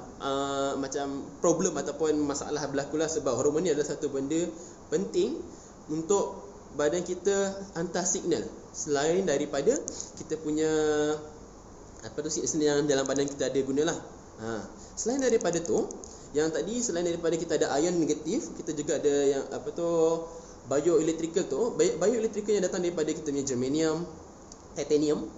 macam problem ataupun masalah berlaku lah. Sebab hormon ni adalah satu benda penting untuk badan kita hantar signal. Selain daripada kita punya signal yang dalam badan kita ada gunalah. Selain daripada tu, yang tadi selain daripada kita ada ion negatif, kita juga ada yang bioelectrical tu. Bioelectrical yang datang daripada kita punya germanium, titanium.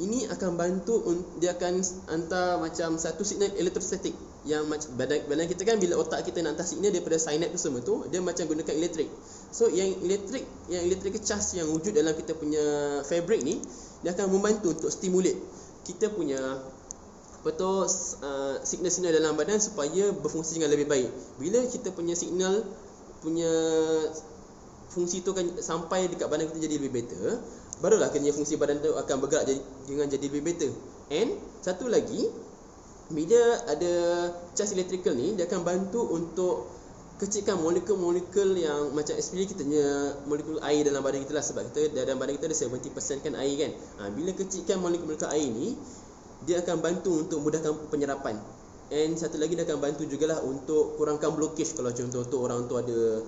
Ini akan bantu, dia akan hantar macam satu signal elektrostatik yang badan kita kan, bila otak kita nak hantar signal daripada synapse tu semua tu, dia macam gunakan elektrik. So yang electrical charge yang wujud dalam kita punya fabric ni, dia akan membantu untuk stimulate kita punya signal-signal dalam badan supaya berfungsi dengan lebih baik. Bila kita punya signal punya fungsi tu kan sampai dekat badan kita jadi lebih better, barulah kerja fungsi badan tu akan bergerak jadi lebih better. And satu lagi, bila ada charge electrical ni, dia akan bantu untuk kecilkan molekul-molekul yang macam especially kita punya molekul air dalam badan kita lah. Sebab kita dalam badan kita ada 70% kan air kan. Bila kecilkan molekul-molekul air ni, dia akan bantu untuk mudahkan penyerapan. And satu lagi, dia akan bantu jugalah untuk kurangkan blockage. Kalau contoh tu orang tu ada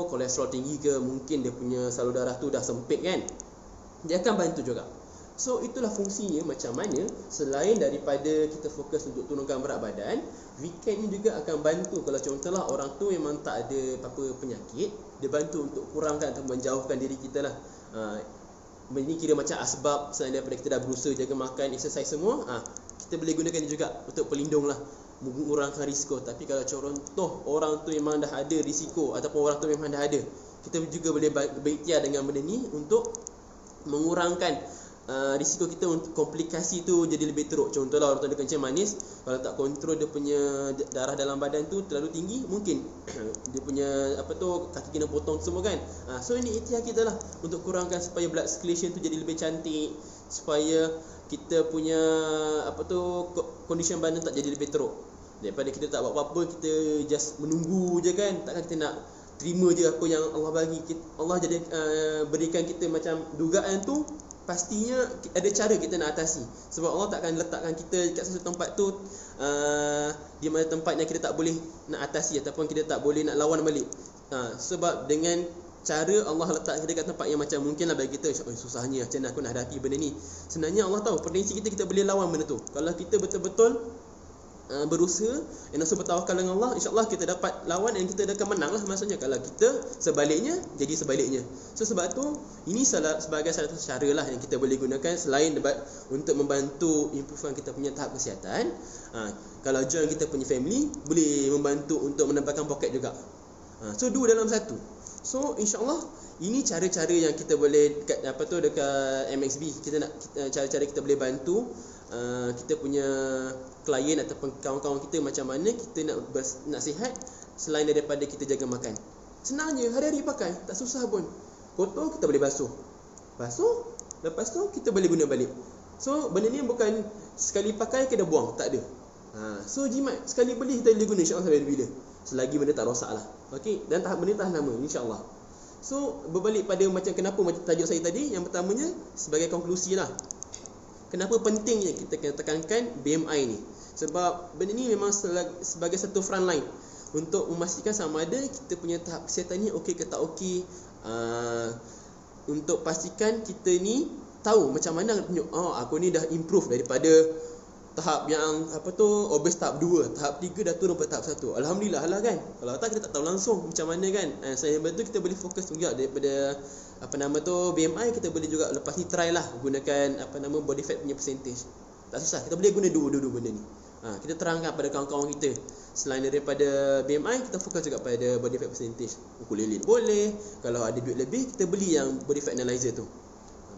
kolesterol tinggi ke, mungkin dia punya salur darah tu dah sempit kan, dia akan bantu juga. So itulah fungsinya macam mana selain daripada kita fokus untuk turunkan berat badan, weekend ni juga akan bantu. Kalau contohlah orang tu memang tak ada apa-apa penyakit, dia bantu untuk kurangkan atau menjauhkan diri kita lah. Ini kira macam asbab selain daripada kita dah berusaha jaga makan, exercise semua, kita boleh gunakan dia juga untuk pelindung lah, mengurangkan risiko. Tapi kalau contoh orang tu memang dah ada risiko ataupun orang tu memang dah ada, kita juga boleh berikhtiar dengan benda ni untuk mengurangkan risiko kita untuk komplikasi tu jadi lebih teruk. Contohlah orang tu ada kencing manis, kalau tak kontrol dia punya darah dalam badan tu terlalu tinggi, mungkin dia punya kaki kena potong semua kan. So ini ikhtiar kita lah untuk kurangkan supaya blood circulation tu jadi lebih cantik, supaya kita punya condition badan tak jadi lebih teruk. Daripada kita tak buat apa-apa, kita just menunggu je kan. Takkan kita nak terima je apa yang Allah bagi. Allah jadi berikan kita macam dugaan tu, pastinya ada cara kita nak atasi. Sebab Allah takkan letakkan kita kat satu tempat tu di mana tempat yang kita tak boleh nak atasi ataupun kita tak boleh nak lawan balik. Sebab dengan cara Allah letak kita kat tempat yang macam mungkinlah bagi kita susahnya, macam mana aku nak hadapi benda ni. Sebenarnya Allah tahu potensi kita boleh lawan benda tu. Kalau kita betul-betul berusaha dan also bertawakal dengan Allah, insya-Allah kita dapat lawan dan kita akan menang lah. Maksudnya kalau kita sebaliknya, jadi sebaliknya. So sebab tu ini sebagai salah satu cara lah yang kita boleh gunakan selain debat untuk membantu improvekan kita punya tahap kesihatan. Kalau join kita punya family, boleh membantu untuk menambahkan poket juga. So dua dalam satu. So insya-Allah ini cara-cara yang kita boleh dekat dekat MXB kita nak cara-cara kita boleh bantu kita punya klien ataupun kawan-kawan kita macam mana kita nak sihat selain daripada kita jaga makan. Senang je, hari-hari pakai, tak susah pun. Kotor kita boleh basuh, lepas tu kita boleh guna balik. So benda ni bukan sekali pakai kena buang, tak ada. So jimat sekali beli kita boleh guna insya-Allah sampai bila, selagi benda tak rosak lah. Okey, dan tahap benda tahan lama insya-Allah. So berbalik pada macam kenapa macam tajuk saya tadi, yang pertamanya sebagai konklusi lah, kenapa pentingnya kita kena tekankan BMI ni. Sebab benda ni memang sebagai satu front line untuk memastikan sama ada kita punya tahap kesihatan ni okey ke tak okey. Untuk pastikan kita ni tahu macam mana tunjuk, aku ni dah improve daripada tahap yang obes tahap 2, tahap 3 dah turun ke tahap 1. Alhamdulillah lah kan. Kalau tak kita tak tahu langsung macam mana kan. Selain daripada tu kita boleh fokus juga daripada BMI, kita boleh juga lepas ni try lah gunakan body fat punya percentage. Tak susah, kita boleh guna dua-dua benda ni. Kita terangkan pada kawan-kawan kita, selain daripada BMI kita fokus juga pada body fat percentage. Ukulele boleh, kalau ada duit lebih kita beli yang body fat analyzer tu.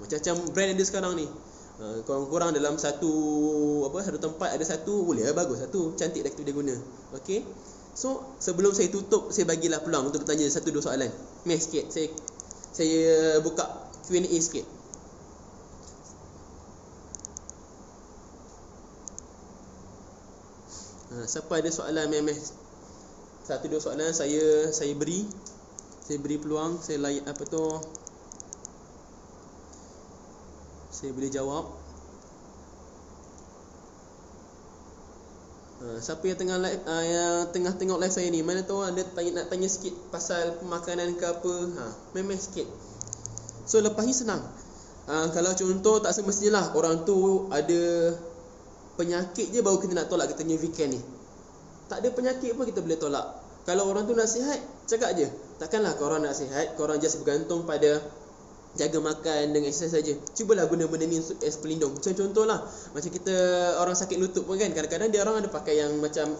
Macam-macam brand ada sekarang ni. Korang dalam satu tempat ada satu, boleh lah, bagus, satu cantik dah kita boleh guna. Okey. So sebelum saya tutup, saya bagilah peluang untuk bertanya satu dua soalan. Sikit saya buka Q&A sikit. Siapa ada soalan satu dua soalan saya beri peluang, saya boleh jawab. Siapa yang tengah tengok live saya ni, mana tahu anda nak tanya sikit pasal pemakanan ke apa, sikit. So lepas ni senang. Kalau contoh, tak semestinya lah orang tu ada penyakit je baru kita nak tolak kita punya weekend ni. Tak ada penyakit pun kita boleh tolak. Kalau orang tu nak sihat, cakap je. Takkanlah korang nak sihat, korang just bergantung pada jaga makan dengan exercise saja. Cubalah guna benda ni as pelindung. Macam contohlah, macam kita orang sakit lutut pun kan, kadang-kadang dia orang ada pakai yang macam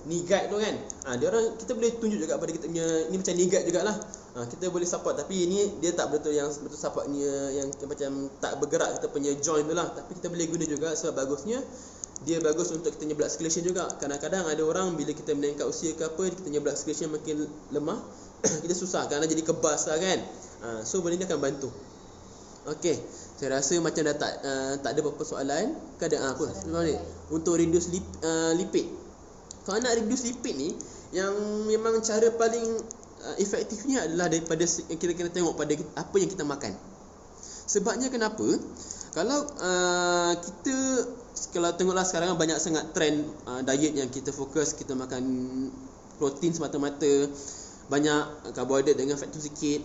knee guard tu kan. Dia orang, kita boleh tunjuk juga pada kita punya ni macam knee guard jugalah. Kita boleh support, tapi ini dia tak betul yang betul support ni yang macam tak bergerak kita punya joint tu lah. Tapi kita boleh guna juga sebab bagusnya dia bagus untuk kita punya blood circulation juga. Kadang-kadang ada orang bila kita meningkat usia ke apa, kita punya blood circulation makin lemah, kita susah kerana jadi kebas lah kan. So benda ni akan bantu. Okey, saya rasa macam dah tak ada apa-apa soalan. Kadang sebenarnya untuk reduce lipid. Kalau nak reduce lipid ni, yang memang cara paling efektifnya adalah daripada kita kena tengok pada apa yang kita makan. Sebabnya kenapa? Kalau tengoklah sekarang banyak sangat trend diet yang kita fokus, kita makan protein semata-mata, banyak karbohidrat dengan fat tu sikit.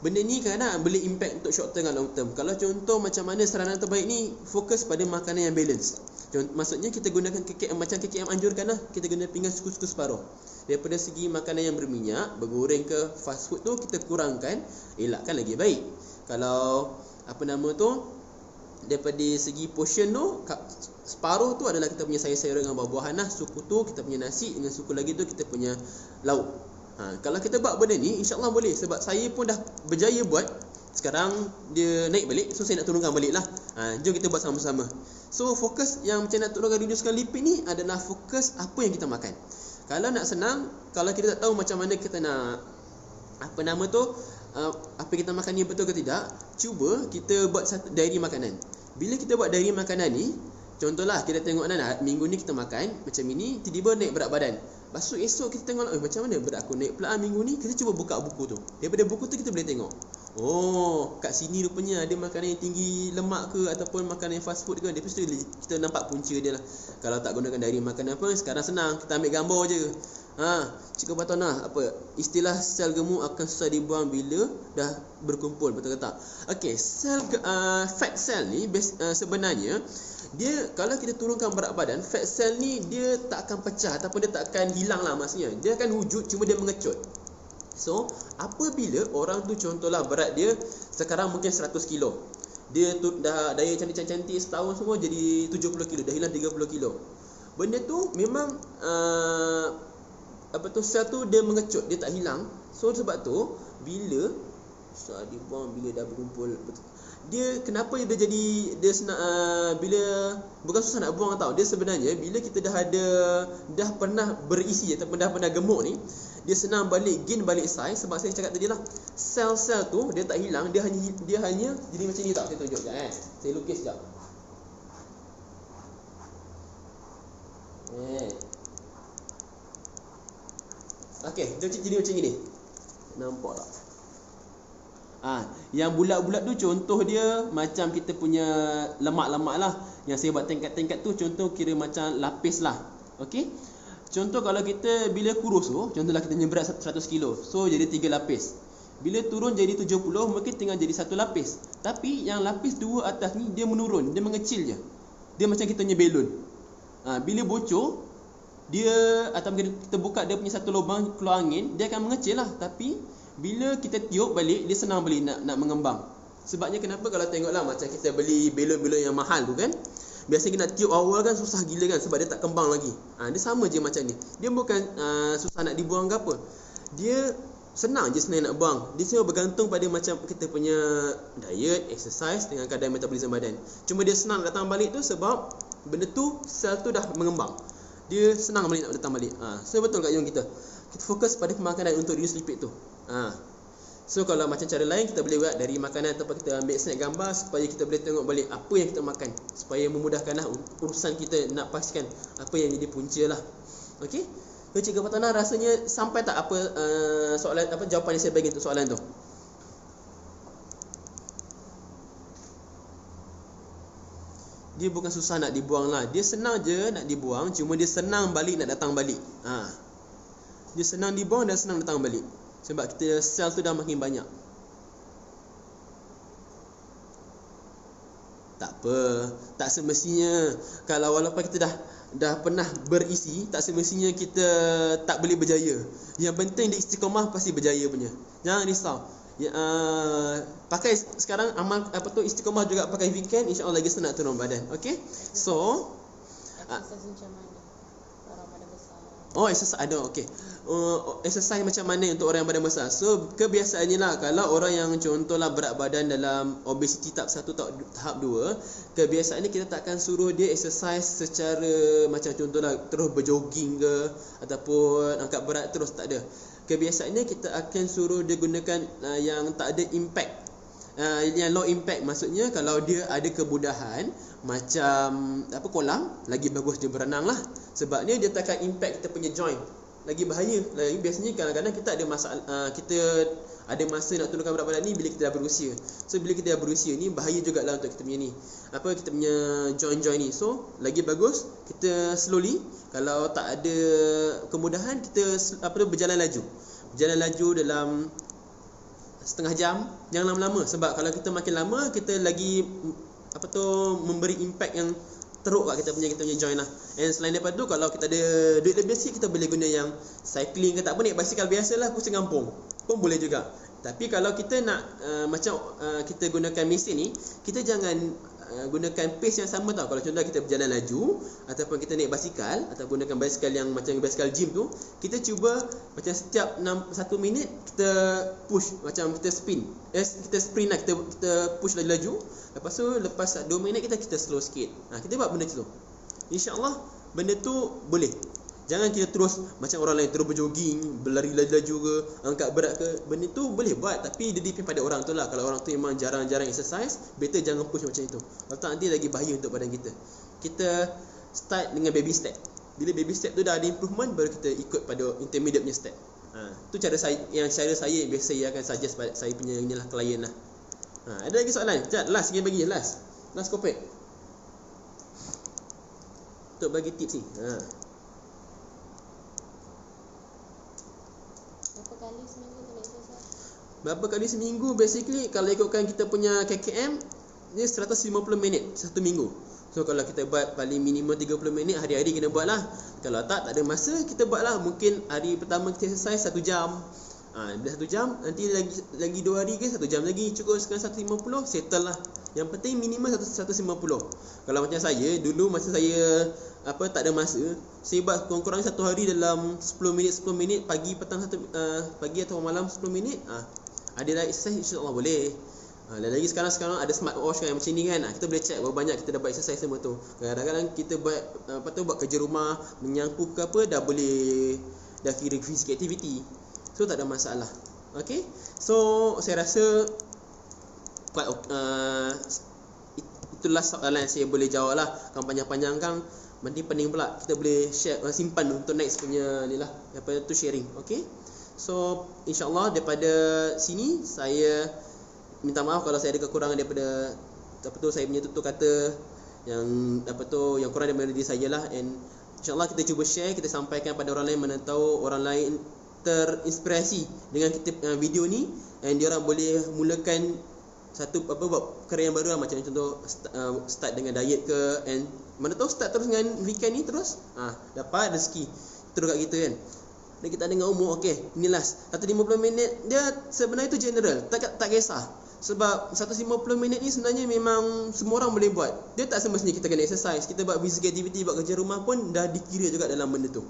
Benda ni kadang-kadang boleh impact untuk short term dan long term. Kalau contoh macam mana saranan terbaik ni, fokus pada makanan yang balance. Maksudnya kita gunakan KKM, macam KKM anjurkan lah, kita guna pinggan suku-suku separuh. Daripada segi makanan yang berminyak, bergoreng ke fast food tu kita kurangkan, elakkan lagi baik. Kalau daripada segi portion tu, separuh tu adalah kita punya sayur-sayuran dengan buah-buahan lah. Suku tu kita punya nasi, dengan suku lagi tu kita punya lauk. Kalau kita buat benda ni, insyaAllah boleh. Sebab saya pun dah berjaya buat. Sekarang dia naik balik, so saya nak turunkan balik lah. Jom kita buat sama-sama. So fokus yang macam nak turunkan, reducekan lipid ni adalah fokus apa yang kita makan. Kalau nak senang, kalau kita tak tahu macam mana kita nak apa yang kita makan ni betul ke tidak, cuba kita buat satu diary makanan. Bila kita buat diary makanan ni, contohlah kita tengok minggu ni kita makan macam ini, tiba-tiba naik berat badan. Lepas tu esok kita tengok macam mana berat aku naik pula minggu ni. Kita cuba buka buku tu. Daripada buku tu kita boleh tengok, kat sini rupanya ada makanan yang tinggi lemak ke, ataupun makanan yang fast food ke. Lepas tu kita nampak punca dia lah. Kalau tak gunakan diary makanan apa, sekarang senang, kita ambil gambar je. Cikgu Fatona, apa istilah sel gemuk akan susah dibuang bila dah berkumpul, betul ke tak? Okey, fat cell ni sebenarnya dia, kalau kita turunkan berat badan, fat cell ni dia tak akan pecah ataupun dia tak akan hilang lah, maksudnya dia akan wujud, cuma dia mengecut. So apabila orang tu contohlah berat dia sekarang mungkin 100 kilo, dia tu dah daya cantik-cantik setahun semua jadi 70 kilo, dah hilang 30 kilo. Benda tu memang sel tu dia mengecut, dia tak hilang. So sebab tu bila susah dibuang bila dah berkumpul, dia kenapa dia jadi dia senang, bila bukan susah nak buang tau, dia sebenarnya bila kita dah pernah berisi ataupun dah pernah gemuk ni, dia senang gain balik saiz. Sebab saya cakap tadi lah, sel-sel tu dia tak hilang, dia hanya jadi macam ni tak. Saya tunjuk sekejap saya lukis sekejap. Okey, dia jadi macam ni. Nampak tak? Yang bulat-bulat tu contoh dia macam kita punya lemak-lemak lah. Yang saya buat tingkat-tingkat tu contoh kira macam lapis lah. Okey. Contoh kalau kita bila kurus tu, contohlah kita punya berat 100 kilo, so jadi 3 lapis. Bila turun jadi 70, mungkin tinggal jadi 1 lapis. Tapi yang lapis 2 atas ni dia menurun, dia mengecil je. Dia macam kita punya belon. Bila bocor, dia ataupun kita buka dia punya satu lubang keluar angin, dia akan mengecil lah. Tapi bila kita tiup balik, dia senang balik nak mengembang. Sebabnya kenapa, kalau tengoklah macam kita beli belon-belon yang mahal tu kan, biasanya kita nak tiup awal kan susah gila kan, sebab dia tak kembang lagi. Dia sama je macam ni. Dia bukan susah nak dibuang ke apa, dia senang je sebenarnya nak buang. Dia semua bergantung pada macam kita punya diet, exercise dengan kadar metabolisme badan. Cuma dia senang datang balik tu sebab benda tu, sel tu dah mengembang, dia senang balik nak datang balik. So betul kat Yung kita fokus pada pemakanan untuk reduce lipid tu. So kalau macam cara lain kita boleh buat dari makanan ataupun kita ambil snap gambar supaya kita boleh tengok balik apa yang kita makan, supaya memudahkanlah urusan kita nak pastikan apa yang jadi punca lah. Okey. So Cikgu Fatona, rasanya sampai tak apa soalan, jawapan yang saya bagi untuk soalan tu? Dia bukan susah nak dibuang lah, dia senang je nak dibuang, cuma dia senang balik nak datang balik. Dia senang dibuang dan senang datang balik, sebab kita sel tu dah makin banyak. Tak apa, tak semestinya kalau walaupun kita dah pernah berisi, tak semestinya kita tak boleh berjaya. Yang penting dia istiqamah, pasti berjaya punya. Jangan risau. Pakai sekarang amal istiqamah juga pakai weekend, insya-Allah lagi senang turun badan. Okey. So exercise macam mana orang badan besar? Exercise ada. Okey. Exercise macam mana untuk orang yang badan besar? So kebiasaannya lah, kalau orang yang contohlah berat badan dalam obesity tahap 1 tahap 2, kebiasaannya kita takkan suruh dia exercise secara macam contohlah terus berjogging ke ataupun angkat berat terus, tak ada. Kebiasaannya kita akan suruh dia gunakan yang tak ada impact, yang low impact. Maksudnya kalau dia ada kemudahan macam kolam, lagi bagus dia berenang lah. Sebabnya dia takkan impact kita punya joint, lagi bahaya. Biasanya kadang-kadang kita ada masalah, kita ada masa nak turunkan berat badan ni bila kita dah berusia. So bila kita dah berusia ni bahaya jugalah untuk kita punya ni, kita punya joint ni. So lagi bagus kita slowly. Kalau tak ada kemudahan, kita berjalan laju dalam setengah jam. Jangan lama-lama, sebab kalau kita makin lama, kita lagi memberi impact yang teruk kat kita punya joint lah. And selain daripada tu, kalau kita ada duit lebih sikit, kita boleh guna yang cycling ke tak apa, naik basikal biasalah pusing kampung pun boleh juga. Tapi kalau kita nak kita gunakan mesin ni, kita jangan gunakan pace yang sama tau. Kalau contoh kita berjalan laju ataupun kita naik basikal atau gunakan basikal yang macam basikal gym tu, kita cuba macam setiap 1 minit kita push, macam kita sprint lah, kita push laju. Lepas tu lepas 2 minit kita slow sikit. Kita buat benda tu, insya-Allah benda tu boleh. Jangan kita terus macam orang lain terus berjogging, berlari laju ke, angkat berat ke. Benda tu boleh buat, tapi dia depend pada orang tu lah. Kalau orang tu memang jarang-jarang exercise, better jangan push macam itu. Kalau tak, nanti lagi bahaya untuk badan kita. Kita start dengan baby step. Bila baby step tu dah ada improvement, baru kita ikut pada intermediate punya step. Tu cara saya biasa saya akan suggest pada saya punya inilah klien lah. Ada lagi soalan? Jat, last Kopek. Untuk bagi tips ni. kali seminggu tu nak exercise? Berapa kali seminggu? Basically kalau ikutkan kita punya KKM, ni 150 minit satu minggu. So kalau kita buat paling minimum 30 minit, hari-hari kena buat lah. Kalau tak ada masa, kita buat lah. Mungkin hari pertama kita exercise 1 jam. Bila 1 jam, nanti lagi 2 hari ke 1 jam lagi. Cukup sekarang 150, settle lah. Yang penting minimum 150. Kalau macam saya, dulu masa saya tak ada masa, saya buat kurang-kurang satu hari dalam 10 minit, pagi petang pagi atau malam 10 minit. Ada dah exercise, insya-Allah boleh. Dan lagi sekarang ada smartwatch kan, macam ni kan, kita boleh check berapa banyak kita dapat exercise semua tu. Kadang-kadang kita buat buat kerja rumah, menyapu ke apa, dah boleh, dah kira physical activity. So tak ada masalah. Okay, so saya rasa itulah soalan yang saya boleh jawab lah. Kan panjang-panjang kan, nanti pening pula. Kita boleh share, simpan untuk next punya ni lah, apa tu, sharing. Okay, so insyaAllah daripada sini saya minta maaf kalau saya ada kekurangan daripada saya punya tutur kata yang yang kurang daripada diri saya lah. And insyaAllah kita cuba share, kita sampaikan pada orang lain, mana tahu orang lain terinspirasi dengan kita video ni, and dia orang boleh mulakan satu buat perkara yang baru lah. Macam contoh start dengan diet ke, and mana tahu start terus dengan weekend ni terus dapat rezeki terus kat kita kan. Dan kita dengan umur, okey, ni last 150 minit dia sebenarnya tu general, tak kisah. Sebab 150 minit ni sebenarnya memang semua orang boleh buat. Dia tak semestinya kita kena exercise. Kita buat physical activity, buat kerja rumah pun dah dikira juga dalam benda tu.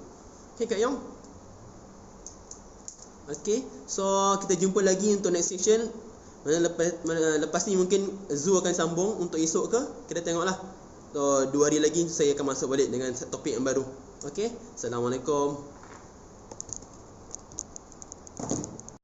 Okay Kak Yong? Okay, so kita jumpa lagi untuk next session. Lepas ni mungkin Zoo akan sambung untuk esok ke, kita tengoklah. So 2 hari lagi saya akan masuk balik dengan topik yang baru. Okay, Assalamualaikum.